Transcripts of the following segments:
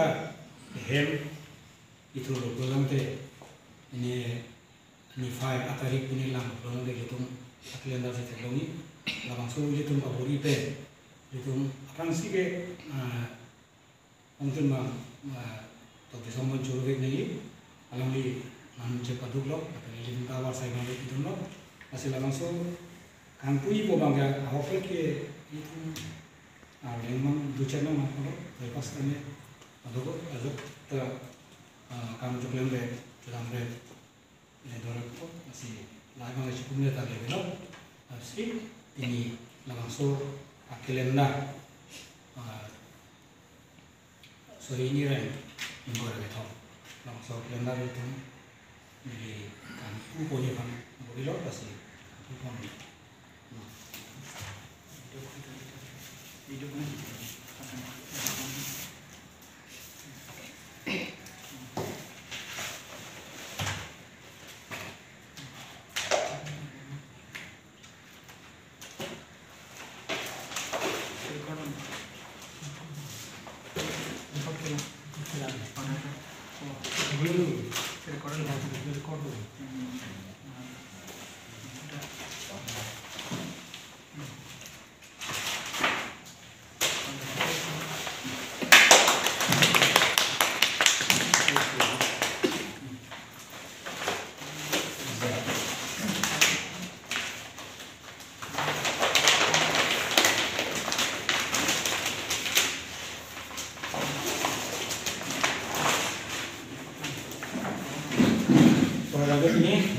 ka hem itu pulang te ini file atari puni lang pulang te gitu aklenda se telongi langsung gitu aburi pe gitu apang sih ke mungkin mah to bisa muncul nih alam di cepat dulu atau di tawar saya nanti itu no masih langsung kampui bo bangga hopel ke itu memang ducana mah kalau lepas kan ya aduk kamu coba lembe dalam red ini dorong itu masih lagi masih punya tadi belum tapi ini langsung akhirnya so ini ren ini baru betul langsung akhirnya itu di kampung punya kan boleh lo pasti kampung hidup ini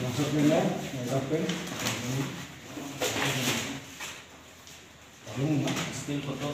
langsung pindah open still foto